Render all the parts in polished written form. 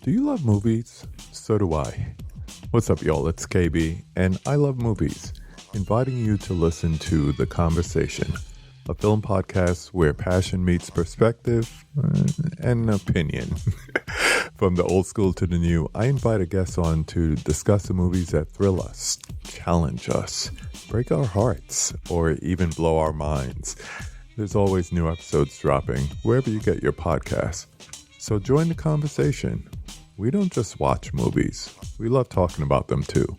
Do you love movies? So do I. What's up, y'all? It's KB, and I love movies, inviting you to listen to The Conversation, a film podcast where passion meets perspective and opinion. From the old school to the new, I invite a guest on to discuss the movies that thrill us, challenge us, break our hearts, or even blow our minds. There's always new episodes dropping wherever you get your podcasts. So join the conversation. We don't just watch movies. We love talking about them too.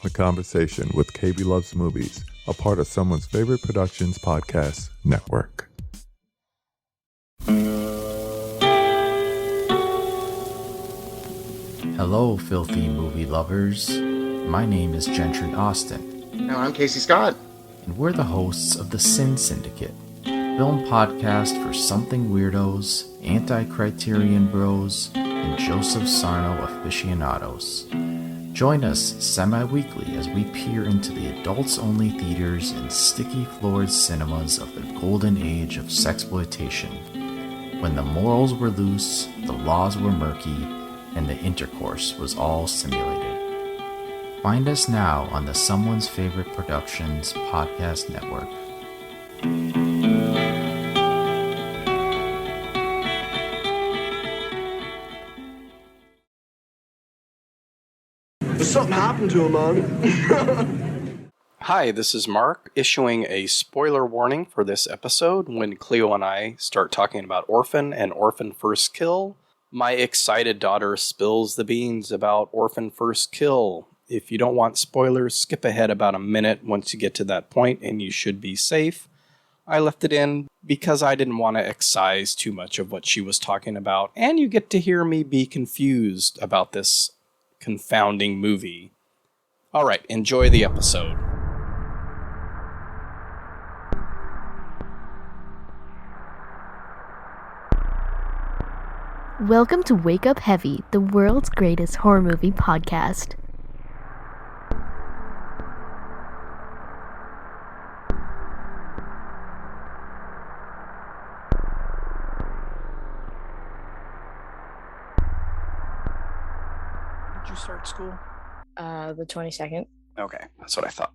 The Conversation with KB Loves Movies, a part of Someone's Favorite Productions podcast network. Hello, filthy movie lovers. My name is Gentry Austin. And I'm Casey Scott. And we're the hosts of the Sin Syndicate, film podcast for something weirdos, anti-criterion bros, and Joseph Sarno aficionados. Join us semi-weekly as we peer into the adults-only theaters and sticky-floored cinemas of the golden age of sexploitation, when the morals were loose, the laws were murky, and the intercourse was all simulated. Find us now on the Someone's Favorite Productions podcast network. Something happened to him, man. Hi, this is Mark, issuing a spoiler warning for this episode when Cleo and I start talking about Orphan and Orphan First Kill. My excited daughter spills the beans about Orphan First Kill. If you don't want spoilers, skip ahead about a minute once you get to that point and you should be safe. I left it in because I didn't want to excise too much of what she was talking about, and you get to hear me be confused about this confounding movie. Alright, enjoy the episode. Welcome to Wake Up Heavy, the world's greatest horror movie podcast. Did you start school? The 22nd. Okay, that's what I thought.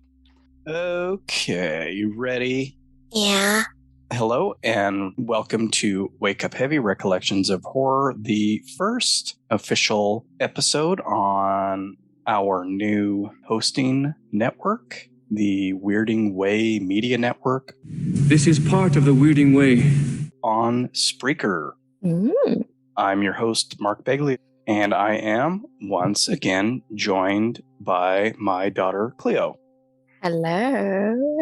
Okay, you ready? Yeah. Hello, and welcome to Wake Up Heavy Recollections of Horror, the first official episode on our new hosting network, the Weirding Way Media Network. This is part of the Weirding Way. On Spreaker. Mm. I'm your host, Mark Begley, and I am, once again, joined by my daughter, Cleo. Hello.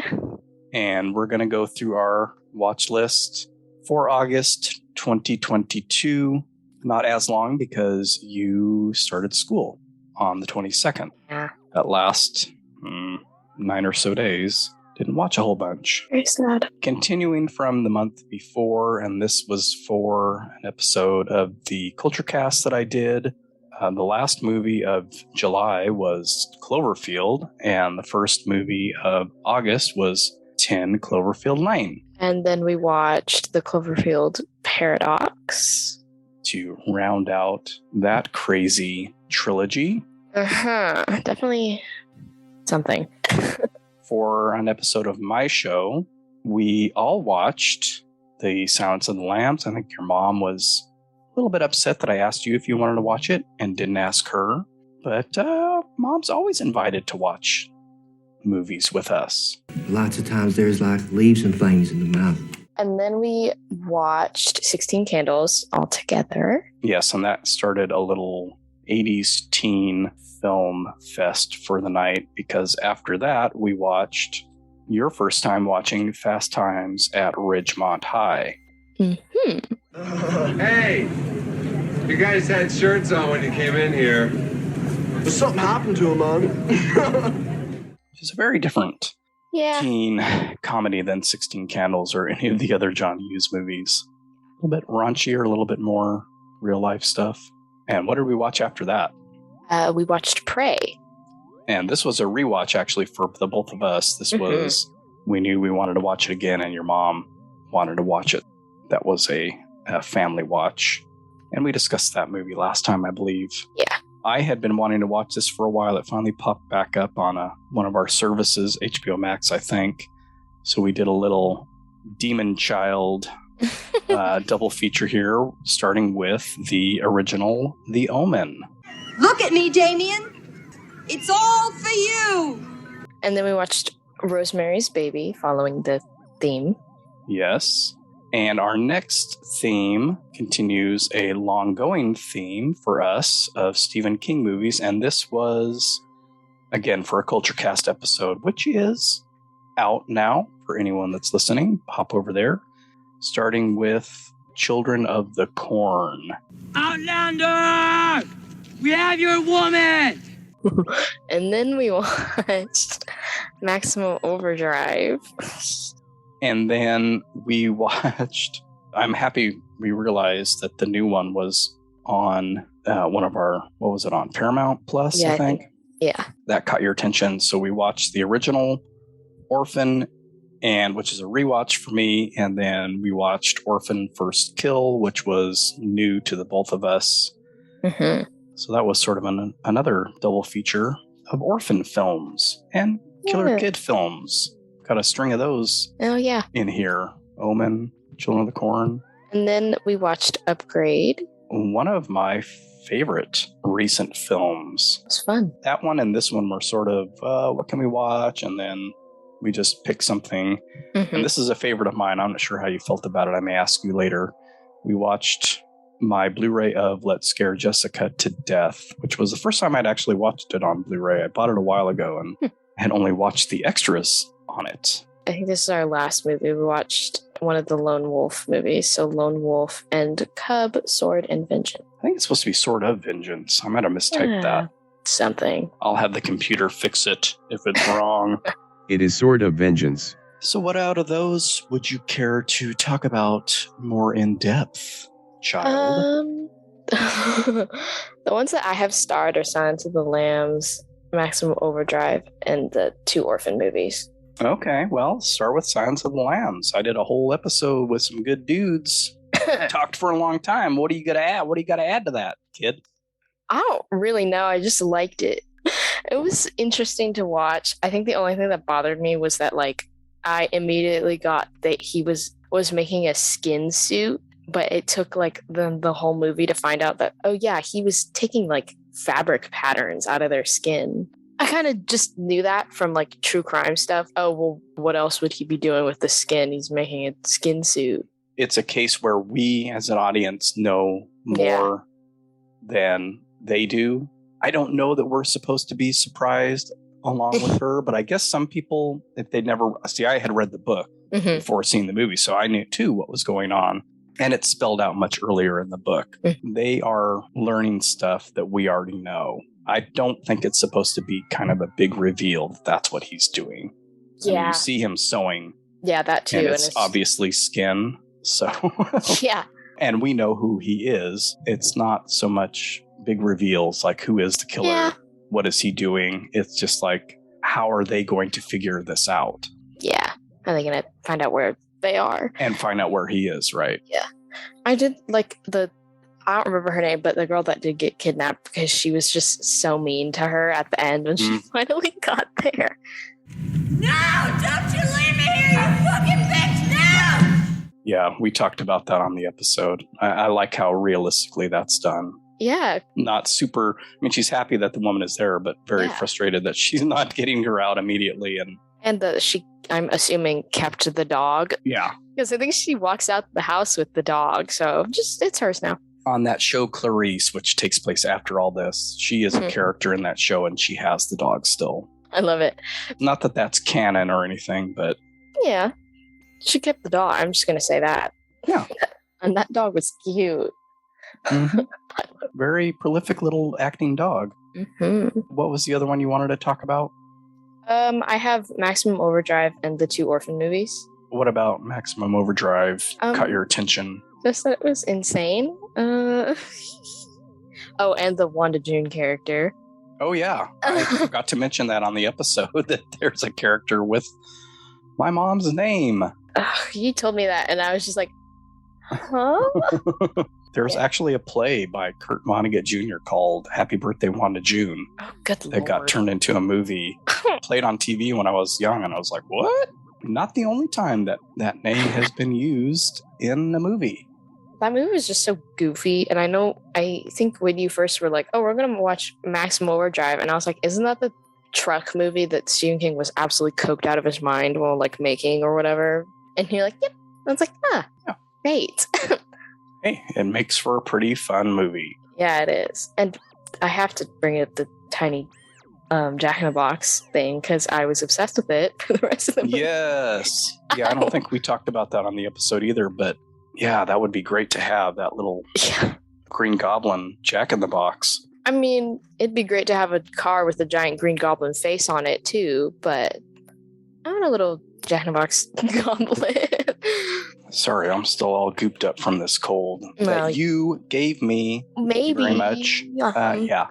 And we're going to go through our watch list for August 2022. Not as long because you started school on the 22nd. Yeah. That last 9 or so days. Didn't watch a whole bunch. Very sad. Continuing from the month before, and this was for an episode of the Culture Cast that I did. The last movie of July was Cloverfield, and the first movie of August was 10 Cloverfield Lane. And then we watched the Cloverfield Paradox. To round out that crazy trilogy. Definitely something. For an episode of my show, we all watched The Silence of the Lambs. I think your mom was a little bit upset that I asked you if you wanted to watch it and didn't ask her. But mom's always invited to watch movies with us. Lots of times there's like leaves and things in the mouth. And then we watched 16 Candles all together. Yes, and that started a little 80s teen film fest for the night, because after that we watched your first time watching Fast Times at Ridgemont High. Mm-hmm. Hey, you guys had shirts on when you came in here. Something happened to him, man. Which is a very different teen comedy than 16 Candles or any of the other John Hughes movies. A little bit raunchier, a little bit more real life stuff. And what did we watch after that? We watched Prey. And this was a rewatch, actually, for the both of us. This was, we knew we wanted to watch it again, and your mom wanted to watch it. That was a family watch. And we discussed that movie last time, I believe. Yeah. I had been wanting to watch this for a while. It finally popped back up on one of our services, HBO Max, I think. So we did a little Demon Child double feature here, starting with the original The Omen. Look at me, Damien. It's all for you. And then we watched Rosemary's Baby, following the theme. Yes. And our next theme continues a long-going theme for us of Stephen King movies. And this was, again, for a Culture Cast episode, which is out now for anyone that's listening. Hop over there. Starting with Children of the Corn. Outlander! We have your woman! And then we watched Maximum Overdrive. And then we watched, I'm happy we realized that the new one was on one of our, what was it on? Paramount Plus, I think? Yeah. That caught your attention. So we watched the original Orphan, and which is a rewatch for me. And then we watched Orphan First Kill, which was new to the both of us. Mm-hmm. So that was sort of another double feature of Orphan films and Killer Kid films. Got a string of those in here. Omen, Children of the Corn. And then we watched Upgrade. One of my favorite recent films. It was fun. That one and this one were sort of, what can we watch? And then we just picked something. Mm-hmm. And this is a favorite of mine. I'm not sure how you felt about it. I may ask you later. We watched my Blu-ray of Let's Scare Jessica to Death, which was the first time I'd actually watched it on Blu-ray. I bought it a while ago and had only watched the extras on it. I think this is our last movie. We watched one of the Lone Wolf movies. So Lone Wolf and Cub, Sword and Vengeance. I think it's supposed to be Sword of Vengeance. I might have mistyped that. Something. I'll have the computer fix it if it's wrong. It is Sword of Vengeance. So what out of those would you care to talk about more in depth, child? The ones that I have starred are Silence of the Lambs, Maximum Overdrive, and the 2 Orphan movies. Okay, well, start with Silence of the Lambs. I did a whole episode with some good dudes. Talked for a long time. What do you got to add? What do you got to add to that, kid? I don't really know. I just liked it. It was interesting to watch. I think the only thing that bothered me was that, like, I immediately got that he was making a skin suit, but it took, like, the whole movie to find out that, oh, yeah, he was taking, like, fabric patterns out of their skin. I kind of just knew that from, like, true crime stuff. Oh, well, what else would he be doing with the skin? He's making a skin suit. It's a case where we, as an audience, know more than they do. I don't know that we're supposed to be surprised along with her, but I guess some people, if they never see, I had read the book before seeing the movie, so I knew too what was going on. And it's spelled out much earlier in the book. They are learning stuff that we already know. I don't think it's supposed to be kind of a big reveal that that's what he's doing. Yeah. And you see him sewing. Yeah, that too. And it's obviously skin. So yeah. And we know who he is. It's not so much big reveals like who is the killer? Yeah. What is he doing? It's just like, how are they going to figure this out? Yeah. Are they going to find out where they are? And find out where he is, right? Yeah. I did like I don't remember her name, but the girl that did get kidnapped because she was just so mean to her at the end when she finally got there. No! Don't you leave me here, you fucking bitch! No! Yeah, we talked about that on the episode. I like how realistically that's done. Yeah. Not super. I mean, she's happy that the woman is there, but very frustrated that she's not getting her out immediately. And she, I'm assuming, kept the dog. Yeah. Because I think she walks out the house with the dog. So it's hers now. On that show, Clarice, which takes place after all this, she is a character in that show and she has the dog still. I love it. Not that that's canon or anything, but... Yeah. She kept the dog. I'm just going to say that. Yeah. And that dog was cute. Very prolific little acting dog. What was the other one you wanted to talk about? I have Maximum Overdrive and the 2 Orphan movies. What about Maximum Overdrive caught your attention? Just that it was insane. Oh, and the Wanda June character. Oh, yeah. I forgot to mention that on the episode, that there's a character with my mom's name. You told me that, and I was just like, huh? There's actually a play by Kurt Vonnegut Jr. called Happy Birthday, Wanda June. Oh, good that got turned into a movie. Played on TV when I was young, and I was like, what? Not the only time that name has been used in a movie. That movie was just so goofy. And I think when you first were like, oh, we're going to watch Maximum Overdrive. And I was like, isn't that the truck movie that Stephen King was absolutely coked out of his mind while like making or whatever? And you're like, yep. I was like, yeah. Great. Hey, it makes for a pretty fun movie. Yeah, it is. And I have to bring up the tiny Jack in the Box thing because I was obsessed with it for the rest of the movie. Yes. Yeah, I don't think we talked about that on the episode either, but yeah, that would be great to have, that little Green Goblin Jack in the Box. I mean, it'd be great to have a car with a giant Green Goblin face on it too, but I want a little Jack in the Box goblin. Sorry, I'm still all gooped up from this cold that you gave me. Maybe. Thank you very much. Yeah.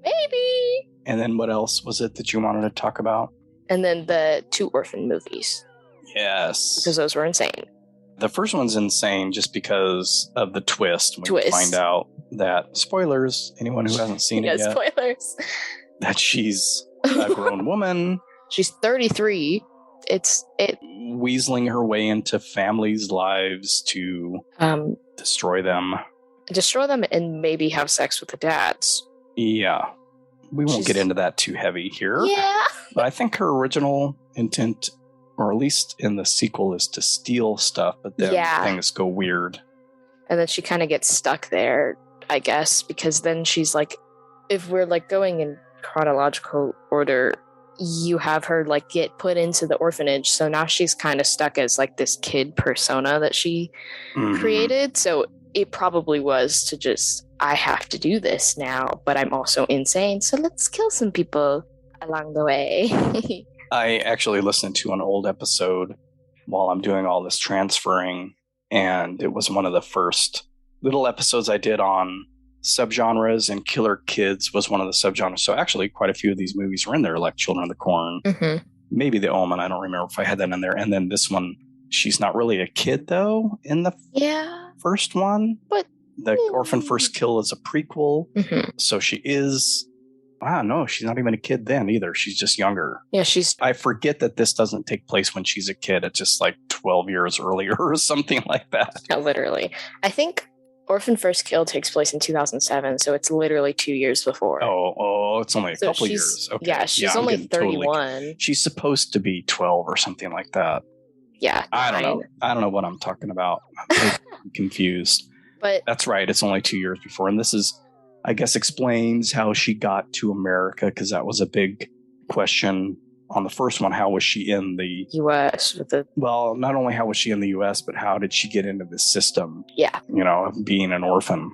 Maybe. And then what else was it that you wanted to talk about? And then the 2 Orphan movies. Yes. Because those were insane. The first one's insane just because of the twist. When you find out that, spoilers, anyone who hasn't seen it yet. Spoilers. That she's a grown woman. She's 33. It's weaseling her way into families' lives to destroy them. Destroy them and maybe have sex with the dads. Yeah. We won't get into that too heavy here. Yeah. But I think her original intent, or at least in the sequel, is to steal stuff, but then things go weird. And then she kind of gets stuck there, I guess, because then she's like, if we're like going in chronological order, you have her like get put into the orphanage. So now she's kind of stuck as like this kid persona that she created. So it probably was to just, I have to do this now, but I'm also insane. So let's kill some people along the way. I actually listened to an old episode while I'm doing all this transferring, and it was one of the first little episodes I did on subgenres, and Killer Kids was one of the subgenres. So actually quite a few of these movies were in there, like Children of the Corn, maybe The Omen. I don't remember if I had that in there. And then this one, she's not really a kid though in the first one, but the Orphan First Kill is a prequel. So she is, no, she's not even a kid then either. She's just younger. Yeah, I forget that this doesn't take place when she's a kid. It's just like 12 years earlier or something like that. Literally. I think Orphan First Kill takes place in 2007, so it's literally 2 years before. Oh, it's only a couple years. Okay. Yeah, she's only 31. She's supposed to be 12 or something like that. Yeah. I don't know. I don't know what I'm talking about. I'm confused. But that's right. It's only 2 years before. And this is, I guess, explains how she got to America, because that was a big question on the first one. How was she in the U.S.? Well, not only how was she in the U.S., but how did she get into this system? Yeah. Of being an orphan.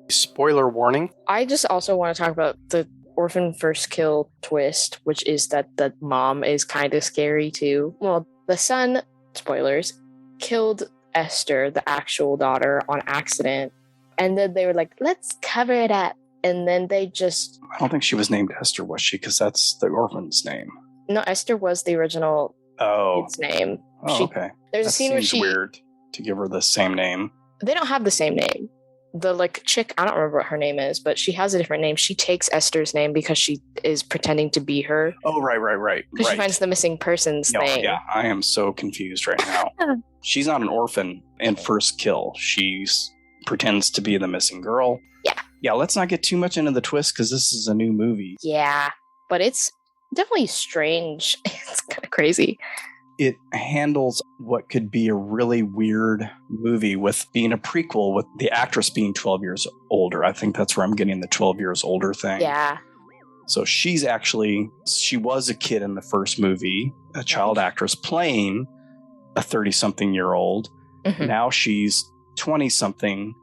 Spoiler warning. I just also want to talk about the Orphan First Kill twist, which is that the mom is kind of scary too. Well, the son, spoilers, killed Esther, the actual daughter, on accident. And then they were like, let's cover it up. And then they just... I don't think she was named Esther, was she? Because that's the orphan's name. No, Esther was the original kid's name. Oh, okay. There's a scene where she... weird to give her the same name. They don't have the same name. The chick, I don't remember what her name is, but she has a different name. She takes Esther's name because she is pretending to be her. Oh, right. Because she finds the missing persons thing. Yeah, I am so confused right now. She's not an orphan in First Kill. She's pretends to be the missing girl. Yeah, let's not get too much into the twist because this is a new movie. Yeah, but it's definitely strange. It's kind of crazy. It handles what could be a really weird movie with being a prequel, with the actress being 12 years older. I think that's where I'm getting the 12 years older thing. Yeah. So she was a kid in the first movie, a child actress playing a 30-something-year-old. Now she's 20-something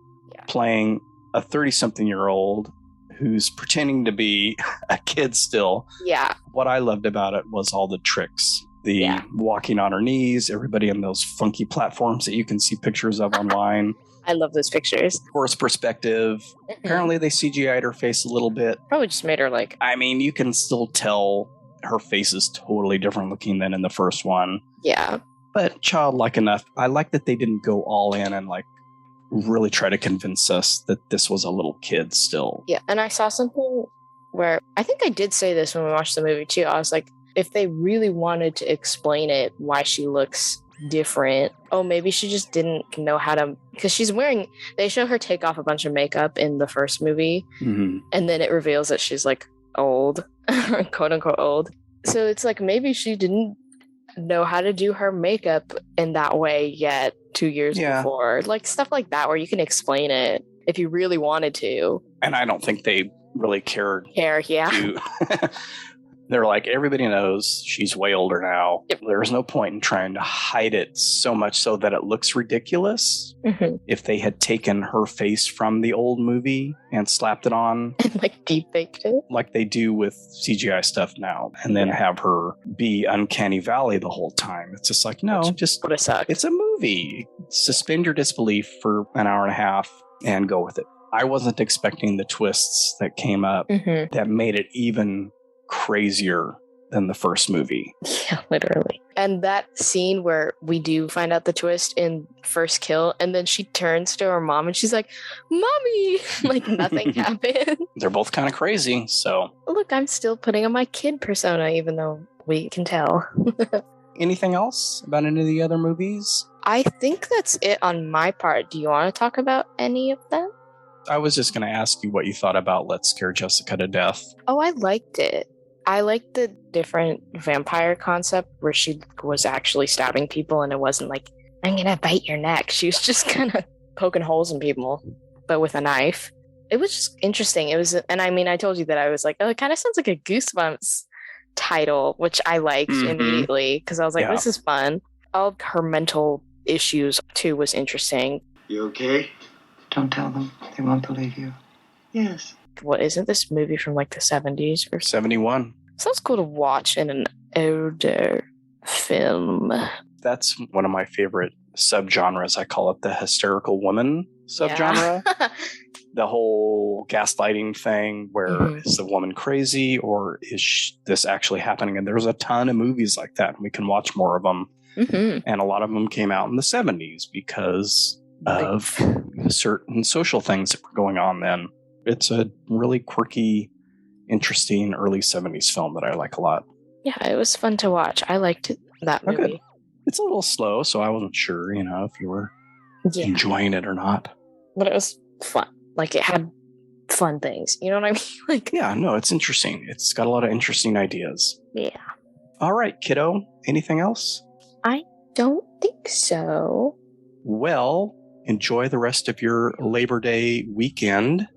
playing a 30-something-year-old who's pretending to be a kid still. Yeah. What I loved about it was all the tricks. The walking on her knees, everybody in those funky platforms that you can see pictures of online. I love those pictures. Horse perspective. Apparently they CGI'd her face a little bit. Probably just made her I mean, you can still tell her face is totally different looking than in the first one. Yeah. but childlike enough. I like that they didn't go all in and like really try to convince us that this was a little kid still. Yeah, and I saw something where I think I did say this when we watched the movie too. I was like, if they really wanted to explain it, why she looks different, maybe she just didn't know how to, because she's wearing, they show her take off a bunch of makeup in the first movie, and then it reveals that she's like old, quote unquote old. So it's like maybe she didn't know how to do her makeup in that way yet 2 years before. Like stuff like that where you can explain it if you really wanted to. And I don't think they really cared. Yeah. They're like, everybody knows she's way older now. Yep. There's no point in trying to hide it so much so that it looks ridiculous. If they had taken her face from the old movie and slapped it on. And like deep-faked it. Like they do with CGI stuff now. And then have her be Uncanny Valley the whole time. It's just like, no, just would have sucked. It's a movie. Suspend your disbelief for an hour and a half and go with it. I wasn't expecting the twists that came up that made it even crazier than the first movie. Yeah, literally. And that scene where we do find out the twist in First Kill, and then she turns to her mom and she's like, Mommy! Like nothing happened. They're both kind of crazy, so. Look, I'm still putting on my kid persona, even though we can tell. Anything else about any of the other movies? I think that's it on my part. Do you want to talk about any of them? I was just going to ask you what you thought about Let's Scare Jessica to Death. Oh, I liked it. I liked the different vampire concept where she was actually stabbing people and it wasn't like, I'm going to bite your neck. She was just kind of poking holes in people, but with a knife. It was just interesting. It was, and I mean, I told you that I was like, oh, it kind of sounds like a Goosebumps title, which I liked immediately because I was like, this is fun. All her mental issues too was interesting. You okay? Don't tell them. They won't believe you. Yes. What, isn't this movie from like the 70s or 71? Sounds cool to watch in an older film. That's one of my favorite subgenres. I call it the hysterical woman subgenre. Yeah. The whole gaslighting thing where is the woman crazy or is this actually happening? And there's a ton of movies like that. And we can watch more of them. And a lot of them came out in the 70s because of certain social things that were going on then. It's a really quirky, interesting early 70s film that I like a lot. Yeah, it was fun to watch. I liked that movie. Okay. It's a little slow, so I wasn't sure, if you were enjoying it or not. But it was fun. Like, it had fun things. You know what I mean? Like, yeah, no, it's interesting. It's got a lot of interesting ideas. Yeah. All right, kiddo. Anything else? I don't think so. Well, enjoy the rest of your Labor Day weekend.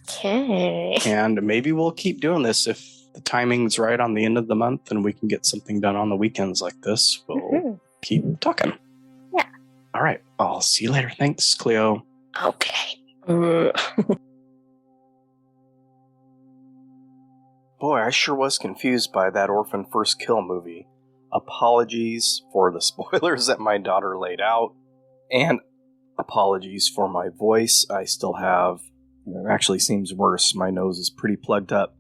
Okay. And maybe we'll keep doing this if the timing's right on the end of the month and we can get something done on the weekends like this. We'll keep talking. Yeah. All right. I'll see you later. Thanks, Cleo. Okay. Boy, I sure was confused by that Orphan First Kill movie. Apologies for the spoilers that my daughter laid out. And apologies for my voice. I still have... It actually seems worse. My nose is pretty plugged up.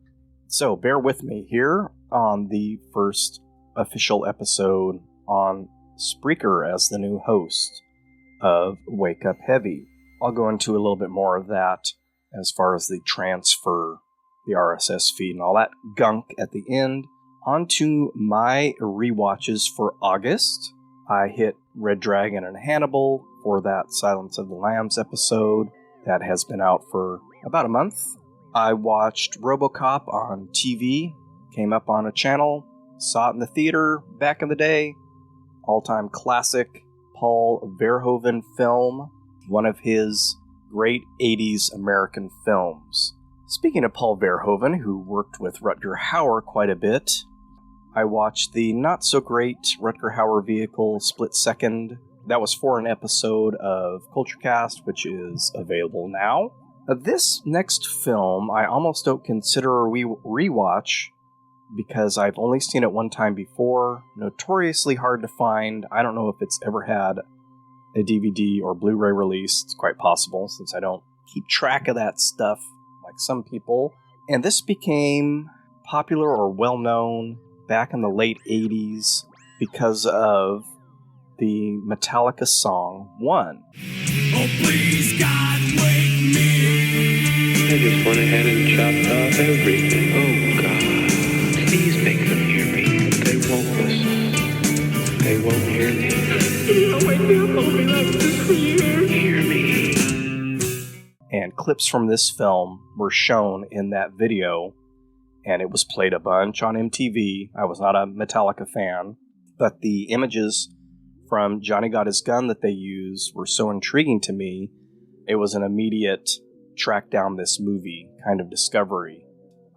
So bear with me here on the first official episode on Spreaker as the new host of Wake Up Heavy. I'll go into a little bit more of that as far as the transfer, the RSS feed, and all that gunk at the end. On to my rewatches for August. I hit Red Dragon and Hannibal for that Silence of the Lambs episode. That has been out for about a month. I watched RoboCop on TV, came up on a channel, saw it in the theater back in the day. All-time classic Paul Verhoeven film, one of his great 80s American films. Speaking of Paul Verhoeven, who worked with Rutger Hauer quite a bit, I watched the not-so-great Rutger Hauer vehicle Split Second. That was for an episode of CultureCast, which is available now. This next film, I almost don't consider a rewatch because I've only seen it one time before. Notoriously hard to find. I don't know if it's ever had a DVD or Blu-ray release. It's quite possible since I don't keep track of that stuff like some people. And this became popular or well-known back in the late 80s because of the Metallica song One. Oh, please, God, wake me. I just went ahead and chopped off everything. Oh, God, please make them hear me. They won't listen. They won't hear me. Hear me. And clips from this film were shown in that video, and it was played a bunch on MTV. I was not a Metallica fan, but the images from Johnny Got His Gun that they used were so intriguing to me, it was an immediate track down this movie kind of discovery.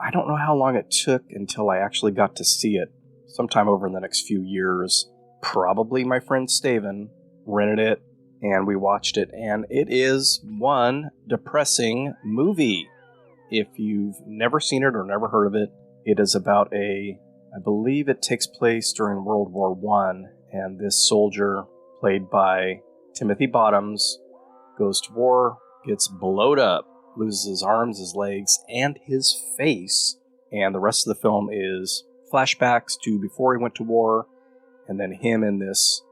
I don't know how long it took until I actually got to see it, sometime over the next few years. Probably my friend Staven rented it, and we watched it, and it is one depressing movie. If you've never seen it or never heard of it, it is about I believe it takes place during World War I, and this soldier, played by Timothy Bottoms, goes to war, gets blowed up, loses his arms, his legs, and his face, and the rest of the film is flashbacks to before he went to war, and then him in this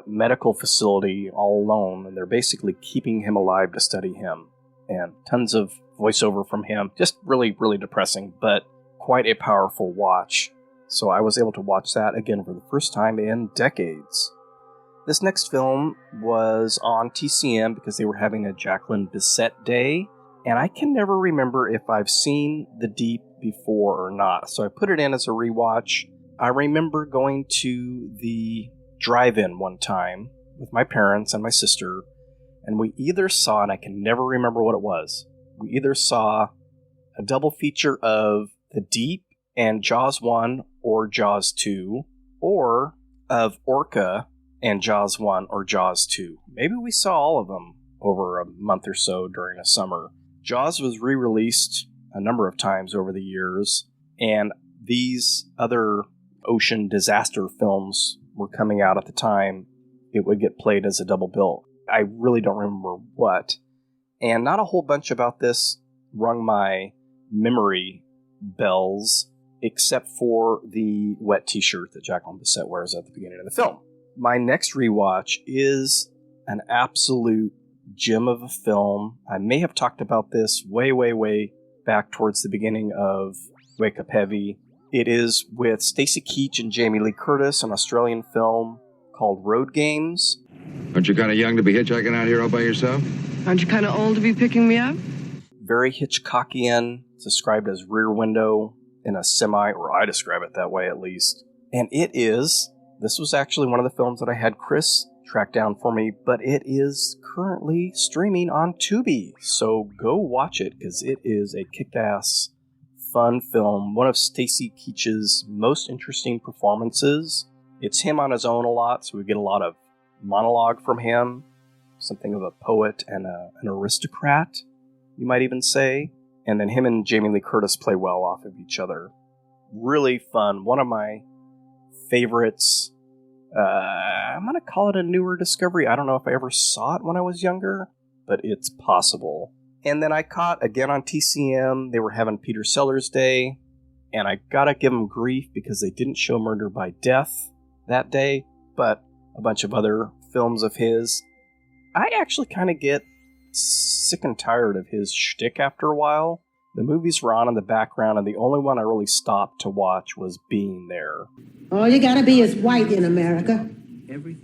medical facility all alone, and they're basically keeping him alive to study him, and tons of voiceover from him. Just really, really depressing, but quite a powerful watch. So I was able to watch that again for the first time in decades. This next film was on TCM because they were having a Jacqueline Bisset day, and I can never remember if I've seen The Deep before or not, so I put it in as a rewatch. I remember going to the drive-in one time with my parents and my sister, and we either saw, and I can never remember what it was, we either saw a double feature of The Deep and Jaws 1 or Jaws 2, or of Orca and Jaws 1 or Jaws 2. Maybe we saw all of them over a month or so during a summer. Jaws was re-released a number of times over the years, and these other ocean disaster films were coming out at the time. It would get played as a double bill. I really don't remember what. And not a whole bunch about this rung my memory bells, except for the wet t-shirt that Jacqueline Bisset wears at the beginning of the film. My next rewatch is an absolute gem of a film. I may have talked about this way back towards the beginning of Wake Up Heavy. It is with Stacy Keach and Jamie Lee Curtis, an Australian film called Road Games. Aren't you kind of young to be hitchhiking out here all by yourself? Aren't you kind of old to be picking me up? Very Hitchcockian. It's described as Rear Window in a semi, or I describe it that way at least. And this was actually one of the films that I had Chris track down for me, but it is currently streaming on Tubi. So go watch it, because it is a kick-ass, fun film. One of Stacy Keach's most interesting performances. It's him on his own a lot, so we get a lot of monologue from him. Something of a poet and an aristocrat, you might even say. And then him and Jamie Lee Curtis play well off of each other. Really fun. One of my favorites. I'm going to call it a newer discovery. I don't know if I ever saw it when I was younger, but it's possible. And then I caught, again on TCM, they were having Peter Sellers Day, and I gotta give them grief because they didn't show Murder by Death that day, but a bunch of other films of his. I actually kind of get sick and tired of his shtick after a while. The movies were on in the background, and the only one I really stopped to watch was Being There. All you gotta be is white in America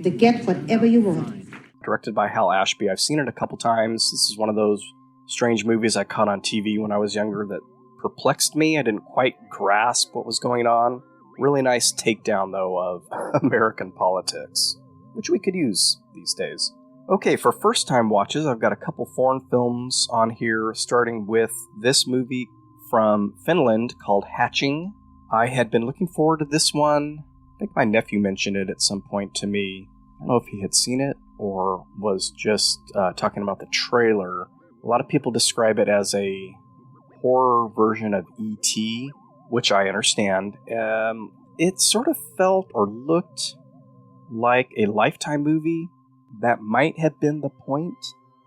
to get whatever you want. Directed by Hal Ashby. I've seen it a couple times. This is one of those strange movies I caught on TV when I was younger that perplexed me. I didn't quite grasp what was going on. Really nice takedown, though, of American politics, which we could use these days. Okay, for first-time watches, I've got a couple foreign films on here, starting with this movie from Finland called Hatching. I had been looking forward to this one. I think my nephew mentioned it at some point to me. I don't know if he had seen it or was just talking about the trailer. A lot of people describe it as a horror version of E.T., which I understand. It sort of felt or looked like a Lifetime movie. That might have been the point,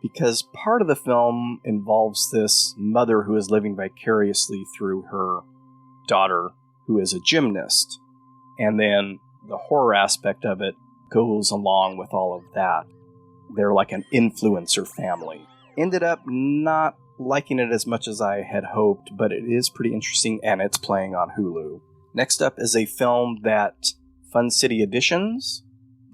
because part of the film involves this mother who is living vicariously through her daughter, who is a gymnast. And then the horror aspect of it goes along with all of that. They're like an influencer family. Ended up not liking it as much as I had hoped, but it is pretty interesting, and it's playing on Hulu. Next up is a film that Fun City Editions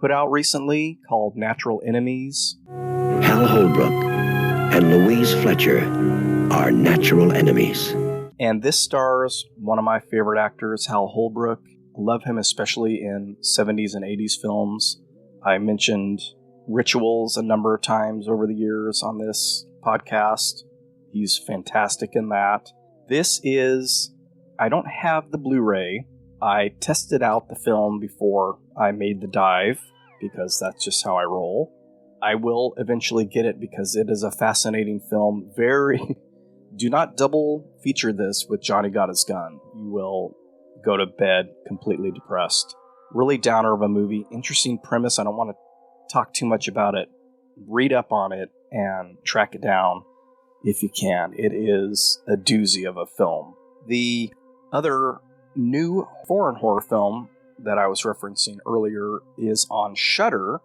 put out recently called Natural Enemies. Hal Holbrook and Louise Fletcher are natural enemies. And this stars one of my favorite actors, Hal Holbrook. I love him especially in 70s and 80s films. I mentioned Rituals a number of times over the years on this podcast. He's fantastic in that. This is... I don't have the Blu-ray. I tested out the film before I made the dive, because that's just how I roll. I will eventually get it because it is a fascinating film. Do not double feature this with Johnny Got His Gun. You will go to bed completely depressed. Really downer of a movie. Interesting premise. I don't want to talk too much about it. Read up on it and track it down if you can. It is a doozy of a film. The other new foreign horror film that I was referencing earlier is on Shudder,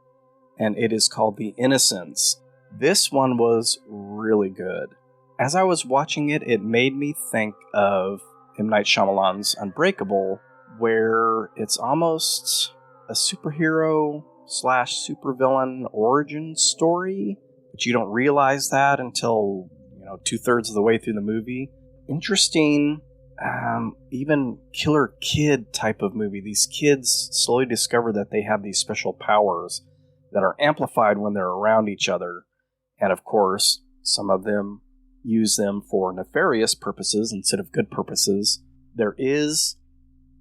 and it is called The Innocents. This one was really good. As I was watching it, it made me think of M. Night Shyamalan's Unbreakable, where it's almost a superhero / supervillain origin story, but you don't realize that until, 2/3 of the way through the movie. Interesting, even killer kid type of movie. These kids slowly discover that they have these special powers that are amplified when they're around each other. And of course, some of them use them for nefarious purposes instead of good purposes. There is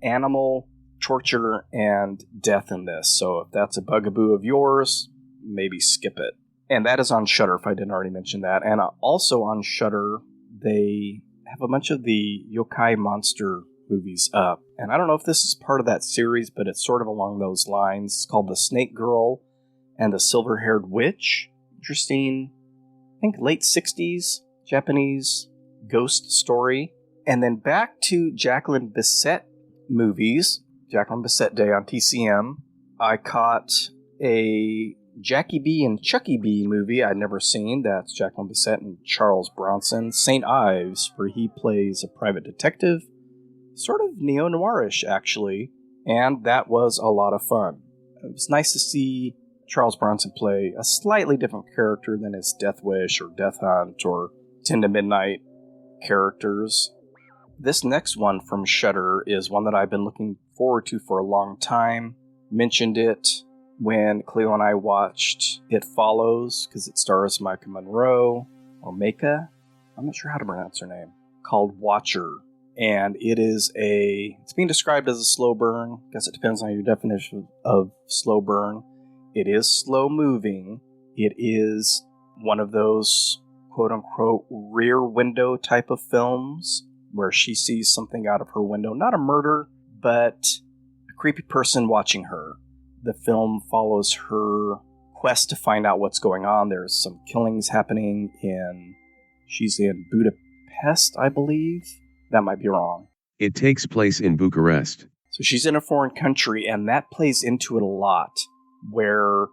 animal torture and death in this, so if that's a bugaboo of yours, maybe skip it. And that is on Shudder, if I didn't already mention that. And also on Shudder, they have a bunch of the yokai monster movies up. And I don't know if this is part of that series, but it's sort of along those lines. It's called The Snake Girl and the Silver-Haired Witch. Interesting, I think late 60s Japanese ghost story. And then back to Jacqueline Bisset movies. Jacqueline Bisset Day on TCM. I caught a Jackie B and Chucky B movie I'd never seen. That's Jacqueline Bisset and Charles Bronson. St. Ives, where he plays a private detective. Sort of neo-noirish, actually. And that was a lot of fun. It was nice to see Charles Bronson play a slightly different character than his Death Wish or Death Hunt or 10 to Midnight characters. This next one from Shudder is one that I've been looking forward to for a long time. Mentioned it when Cleo and I watched It Follows, because it stars Micah Monroe, or Micah, I'm not sure how to pronounce her name, called Watcher. And it's being described as a slow burn. I guess it depends on your definition of slow burn. It is slow moving. It is one of those quote-unquote rear window type of films where she sees something out of her window. Not a murder, but a creepy person watching her. The film follows her quest to find out what's going on. There's some killings happening she's in Budapest, I believe. That might be wrong. It takes place in Bucharest. So she's in a foreign country, and that plays into it a lot, where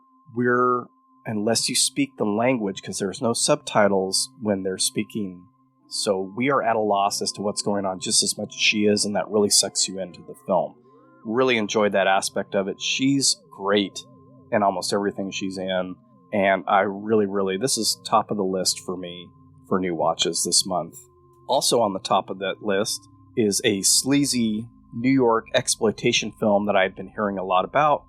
unless you speak the language, because there's no subtitles when they're speaking, so we are at a loss as to what's going on just as much as she is, and that really sucks you into the film. Really enjoyed that aspect of it. She's great in almost everything she's in, and I really, this is top of the list for me for new watches this month. Also on the top of that list is a sleazy New York exploitation film that I've been hearing a lot about.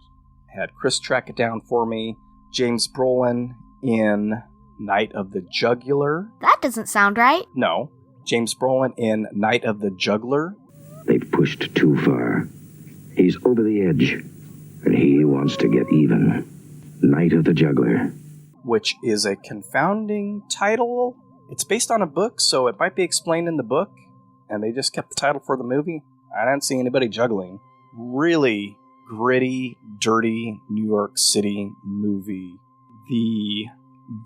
I had Chris track it down for me. James Brolin in Night of the Jugular. That doesn't sound right. No. James Brolin in Night of the Jugular. They've pushed too far. He's over the edge, and he wants to get even. Night of the Jugular. Which is a confounding title. It's based on a book, so it might be explained in the book, and they just kept the title for the movie. I didn't see anybody juggling. Really gritty, dirty New York City movie. The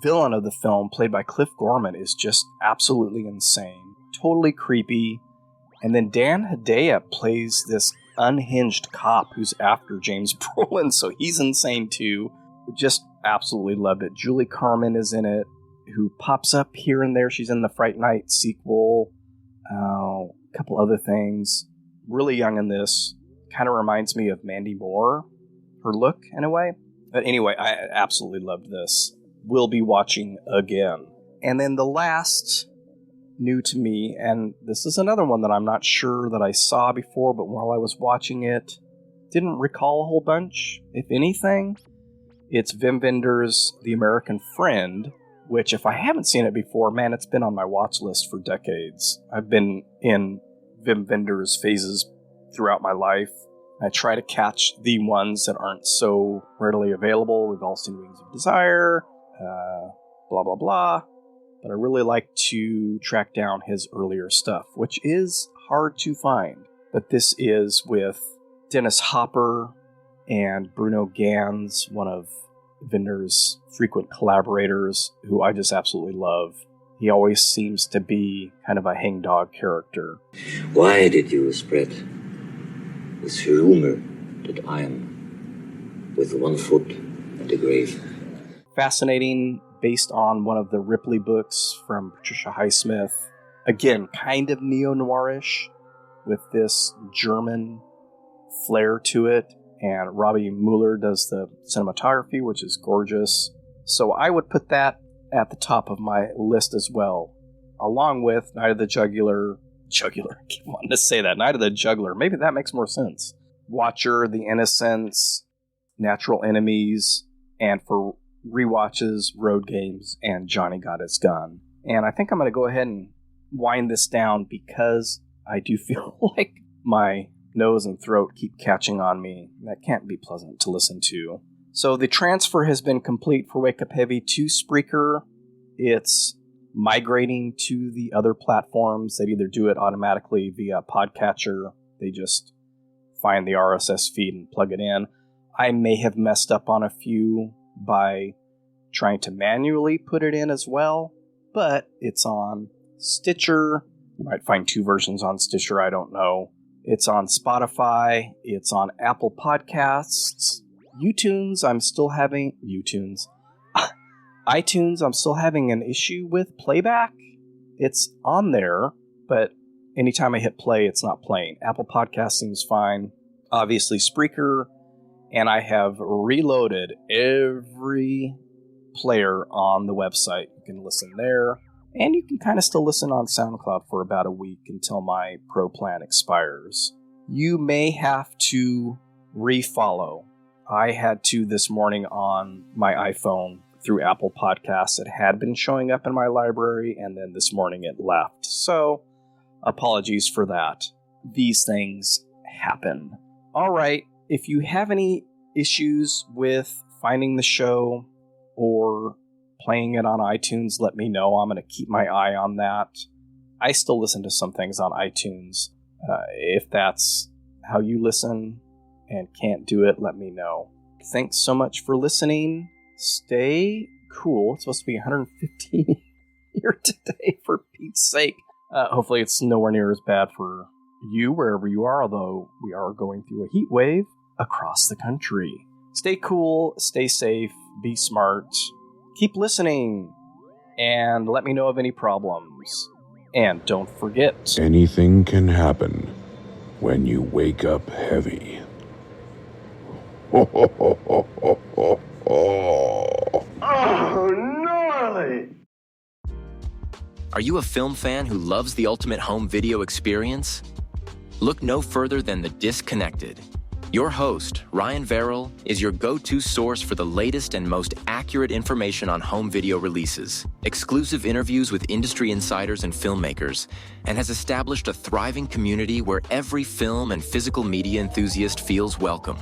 villain of the film, played by Cliff Gorman, is just absolutely insane. Totally creepy. And then Dan Hedaya plays this unhinged cop who's after James Brolin, so he's insane too. Just absolutely loved it. Julie Carmen is in it, who pops up here and there. She's in the Fright Night sequel, a couple other things. Really young in this. Kind of reminds me of Mandy Moore, her look in a way. But anyway, I absolutely loved this. Will be watching again. And then the last new to me, and this is another one that I'm not sure that I saw before, but while I was watching it, didn't recall a whole bunch, if anything. It's Wim Wenders' The American Friend, which if I haven't seen it before, man, it's been on my watch list for decades. I've been in Wim Wenders phases throughout my life. I try to catch the ones that aren't so readily available. We've all seen Wings of Desire, blah, blah, blah. But I really like to track down his earlier stuff, which is hard to find. But this is with Dennis Hopper and Bruno Ganz, one of Wenders' frequent collaborators, who I just absolutely love. He always seems to be kind of a hangdog character. Why did you spread this rumor that I am with one foot in the grave? Fascinating, based on one of the Ripley books from Patricia Highsmith. Again, kind of neo-noirish, with this German flair to it. And Robbie Mueller does the cinematography, which is gorgeous. So I would put that at the top of my list as well, along with Night of the Juggler. I keep wanting to say that. Night of the Juggler. Maybe that makes more sense. Watcher, The Innocents, Natural Enemies, and for rewatches, Road Games, and Johnny Got His Gun. And I think I'm going to go ahead and wind this down because I do feel like my nose and throat keep catching on me. That can't be pleasant to listen to. So the transfer has been complete for Wake Up Heavy to Spreaker. It's migrating to the other platforms. They either do it automatically via Podcatcher. They just find the RSS feed and plug it in. I may have messed up on a few by trying to manually put it in as well, but it's on Stitcher. You might find two versions on Stitcher, I don't know. It's on Spotify. It's on Apple Podcasts. iTunes, I'm still having an issue with playback. It's on there, but anytime I hit play, it's not playing. Apple Podcasts seems fine. Obviously, Spreaker. And I have reloaded every player on the website. You can listen there. And you can kind of still listen on SoundCloud for about a week until my Pro plan expires. You may have to refollow. I had to this morning on my iPhone through Apple Podcasts. It had been showing up in my library, and then this morning it left. So, apologies for that. These things happen. All right. If you have any issues with finding the show or playing it on iTunes, let me know. I'm going to keep my eye on that. I still listen to some things on iTunes. If that's how you listen and can't do it, let me know. Thanks so much for listening. Stay cool. It's supposed to be 115 here today, for Pete's sake. Hopefully it's nowhere near as bad for you wherever you are, although we are going through a heat wave across the country. Stay cool, stay safe, be smart, keep listening, and let me know of any problems. And don't forget, anything can happen when you wake up heavy. Oh, gnarly! Are you a film fan who loves the ultimate home video experience? Look no further than The Disconnected. Your host, Ryan Verrill, is your go-to source for the latest and most accurate information on home video releases, exclusive interviews with industry insiders and filmmakers, and has established a thriving community where every film and physical media enthusiast feels welcome.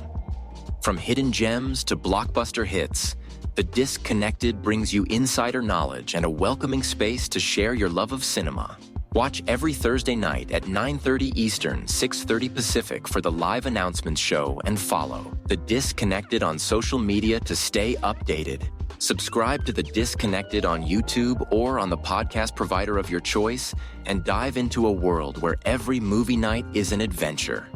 From hidden gems to blockbuster hits, The Disconnected brings you insider knowledge and a welcoming space to share your love of cinema. Watch every Thursday night at 9:30 Eastern, 6:30 Pacific for the live announcements show, and follow The Disconnected on social media to stay updated. Subscribe to The Disconnected on YouTube or on the podcast provider of your choice, and dive into a world where every movie night is an adventure.